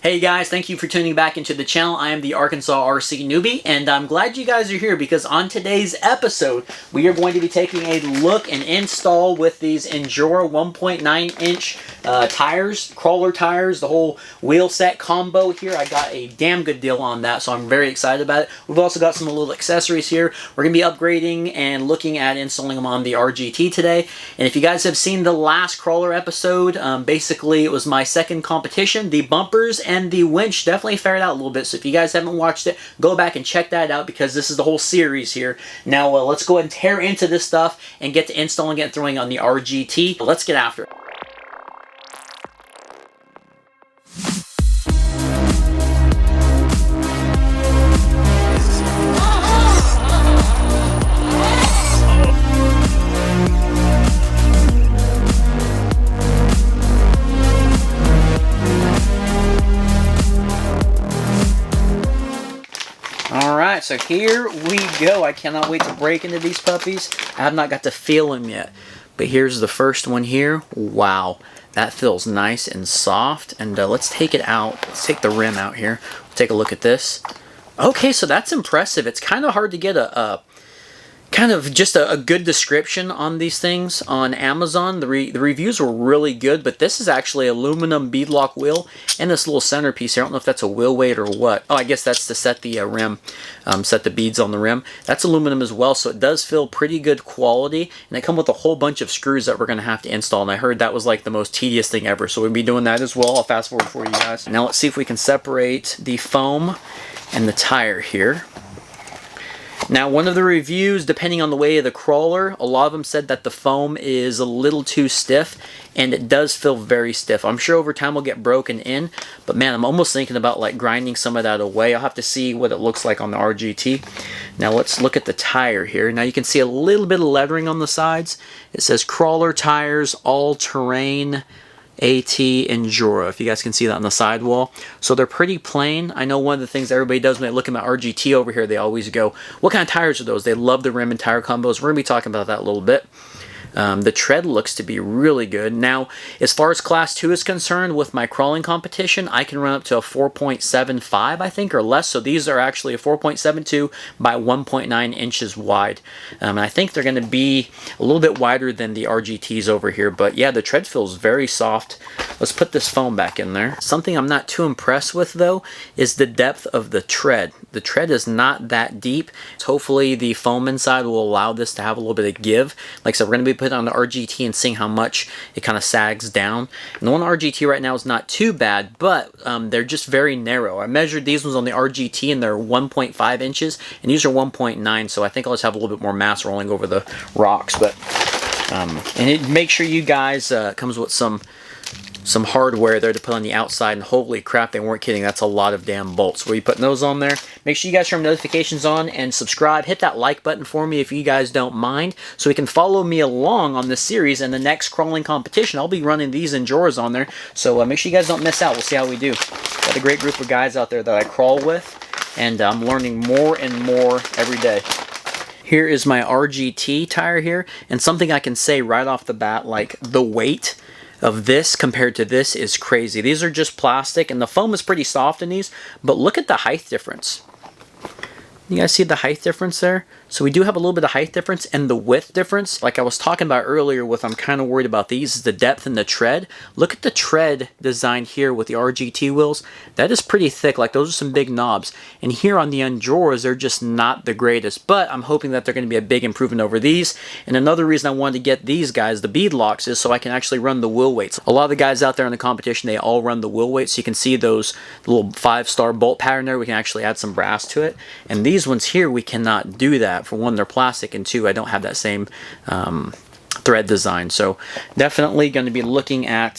Hey guys, thank you for tuning back into the channel. I am the Arkansas RC Newbie, and I'm glad you guys are here because on today's episode, we are going to be taking a look and install with these Injora 1.9-inch tires, crawler tires, the whole wheel set combo here. I got a damn good deal on that, so I'm very excited about it. We've also got some little accessories here. We're going to be upgrading and looking at installing them on the RGT today. And if you guys have seen the last crawler episode, basically it was my second competition, the bumpers and the winch definitely fared out a little bit. So if you guys haven't watched it, go back and check that out because this is the whole series here. Now let's go ahead and tear into this stuff and get to installing it and throwing it on the RGT. Let's get after it. Alright, so here we go. I cannot wait to break into these puppies. I have not got to feel them yet. But here's the first one here. Wow, that feels nice and soft. And let's take it out. Let's take the rim out here. We'll take a look at this. Okay, so that's impressive. It's kind of hard to get a good description on these things on Amazon. The reviews were really good, but this is actually aluminum beadlock wheel and this little centerpiece here. I don't know if that's a wheel weight or what. Oh, I guess that's to set the rim, set the beads on the rim. That's aluminum as well, so it does feel pretty good quality. And they come with a whole bunch of screws that we're going to have to install, and I heard that was like the most tedious thing ever, so we'll be doing that as well. I'll fast forward for you guys. Now let's see if we can separate the foam and the tire here. Now, one of the reviews, depending on the weight of the crawler, a lot of them said that the foam is a little too stiff, and it does feel very stiff. I'm sure over time will get broken in, but man, I'm almost thinking about like grinding some of that away. I'll have to see what it looks like on the RGT. Now, let's look at the tire here. Now, you can see a little bit of lettering on the sides. It says crawler tires, all-terrain, AT Injora, if you guys can see that on the sidewall. So they're pretty plain. I know one of the things everybody does when they look at my RGT over here, they always go, what kind of tires are those? They love the rim and tire combos. We're going to be talking about that a little bit. The tread looks to be really good. Now, as far as Class 2 is concerned, with my crawling competition, I can run up to a 4.75, I think, or less. So these are actually a 4.72 by 1.9 inches wide. And I think they're going to be a little bit wider than the RGTs over here. But yeah, the tread feels very soft. Let's put this foam back in there. Something I'm not too impressed with, though, is the depth of the tread. The tread is not that deep. So hopefully the foam inside will allow this to have a little bit of give. Like I said, we're going to be putting it on the RGT and seeing how much it kind of sags down. And the one RGT right now is not too bad, but they're just very narrow. I measured these ones on the RGT and they're 1.5 inches, and these are 1.9, so I think I'll just have a little bit more mass rolling over the rocks. But make sure you guys comes with some hardware there to put on the outside, and holy crap, they weren't kidding. That's a lot of damn bolts. We'll be putting those on there. Make sure you guys turn notifications on and subscribe. Hit that like button for me if you guys don't mind, so we can follow me along on this series and the next crawling competition. I'll be running these Injoras on there, so make sure you guys don't miss out. We'll see how we do. Got a great group of guys out there that I crawl with, and I'm learning more and more every day. Here is my RGT tire here, and something I can say right off the bat, like the weight of this compared to this is crazy. These are just plastic, and the foam is pretty soft in these, but look at the height difference. You guys see the height difference there? So we do have a little bit of height difference, and the width difference, like I was talking about earlier with I'm kind of worried about these, is the depth and the tread. Look at the tread design here with the RGT wheels. That is pretty thick. Like, those are some big knobs. And here on the Injoras, they're just not the greatest, but I'm hoping that they're going to be a big improvement over these. And another reason I wanted to get these guys, the Beadlocks, is so I can actually run the wheel weights. A lot of the guys out there in the competition, they all run the wheel weights. So you can see those little 5-star bolt pattern there. We can actually add some brass to it. And these ones here, we cannot do that. For one, they're plastic, and two, I don't have that same thread design. So definitely going to be looking at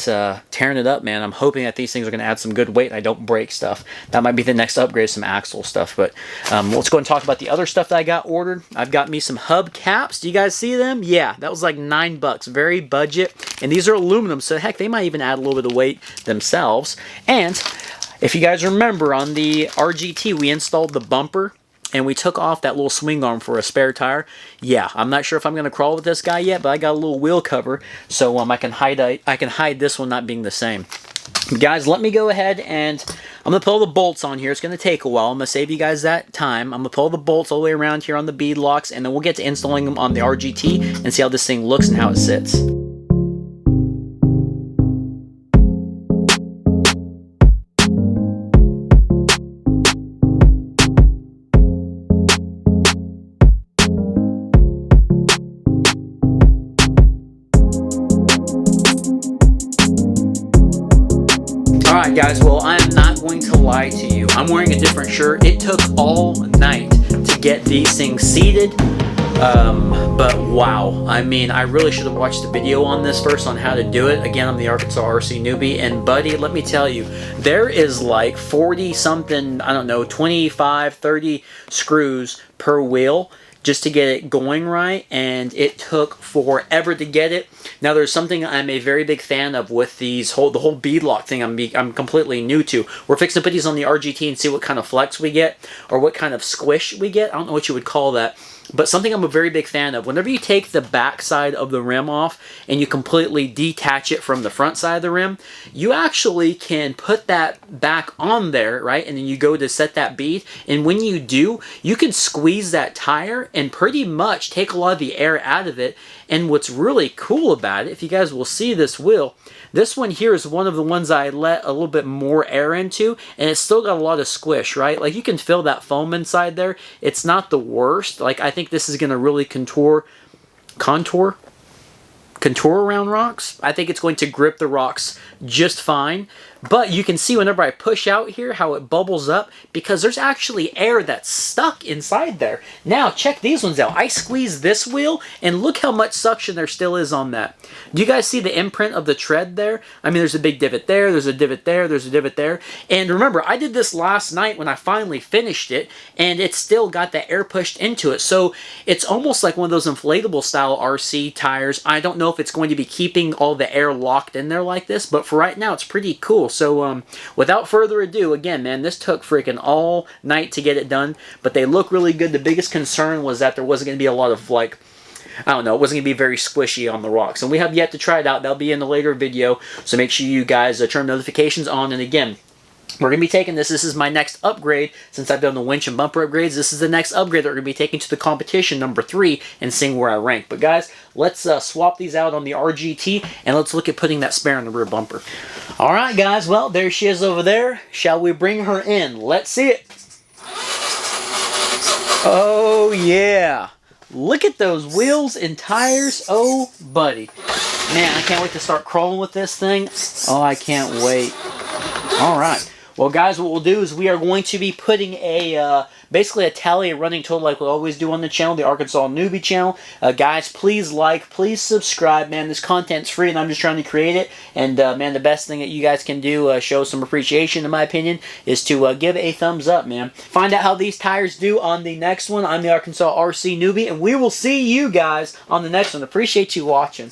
tearing it up, man. I'm hoping that these things are going to add some good weight and I don't break stuff. That might be the next upgrade, some axle stuff. But let's go and talk about the other stuff that I got ordered. I've got me some hub caps. Do you guys see them? Yeah, that was like $9. Very budget. And these are aluminum, so heck, they might even add a little bit of weight themselves. And if you guys remember, on the RGT, we installed the bumper and we took off that little swing arm for a spare tire. Yeah, I'm not sure if I'm going to crawl with this guy yet, but I got a little wheel cover, so I can hide this one not being the same. Guys, let me go ahead and I'm going to put all the bolts on here. It's going to take a while. I'm going to save you guys that time. I'm going to put all the bolts all the way around here on the bead locks, and then we'll get to installing them on the RGT and see how this thing looks and how it sits. Alright guys, well I am not going to lie to you. I'm wearing a different shirt. It took all night to get these things seated. But wow, I mean, I really should have watched the video on this first on how to do it. Again, I'm the Arkansas RC newbie, and buddy, let me tell you, there is like 40 something, I don't know, 25, 30 screws per wheel just to get it going right, and it took forever to get it. Now there's something I'm a very big fan of with these the whole beadlock thing I'm completely new to. We're fixing to put these on the RGT and see what kind of flex we get, or what kind of squish we get. I don't know what you would call that. But something I'm a very big fan of, whenever you take the back side of the rim off and you completely detach it from the front side of the rim, you actually can put that back on there, right? And then you go to set that bead. And when you do, you can squeeze that tire and pretty much take a lot of the air out of it. And what's really cool about it, if you guys will see this wheel, this one here is one of the ones I let a little bit more air into, and it's still got a lot of squish, right? Like you can feel that foam inside there. It's not the worst. Like I think this is going to really contour around rocks. I think it's going to grip the rocks just fine. But you can see whenever I push out here how it bubbles up, because there's actually air that's stuck inside there. Now check these ones out. I squeeze this wheel and look how much suction there still is on that. Do you guys see the imprint of the tread there? I mean, there's a big divot there, there's a divot there, there's a divot there. And remember, I did this last night when I finally finished it, and it's still got that air pushed into it. So it's almost like one of those inflatable style RC tires. I don't know if it's going to be keeping all the air locked in there like this, but for right now it's pretty cool. So without further ado, again, man, this took freaking all night to get it done, but they look really good. The biggest concern was that there wasn't going to be a lot of, like, I don't know, it wasn't going to be very squishy on the rocks. And we have yet to try it out. That'll be in a later video, so make sure you guys turn notifications on. And again, we're going to be taking this. This is my next upgrade. Since I've done the winch and bumper upgrades, this is the next upgrade that we're going to be taking to the competition, number 3, and seeing where I rank. But guys, let's swap these out on the RGT, and let's look at putting that spare in the rear bumper. Alright guys, well, there she is over there. Shall we bring her in? Let's see it. Oh yeah. Look at those wheels and tires. Oh buddy. Man, I can't wait to start crawling with this thing. Oh, I can't wait. Alright. Well, guys, what we'll do is we are going to be putting a, basically a tally, a running total like we always do on the channel, the Arkansas Newbie channel. Guys, please like, please subscribe, man. This content's free, and I'm just trying to create it. And, man, the best thing that you guys can do, show some appreciation, in my opinion, is to give a thumbs up, man. Find out how these tires do on the next one. I'm the Arkansas RC Newbie, and we will see you guys on the next one. Appreciate you watching.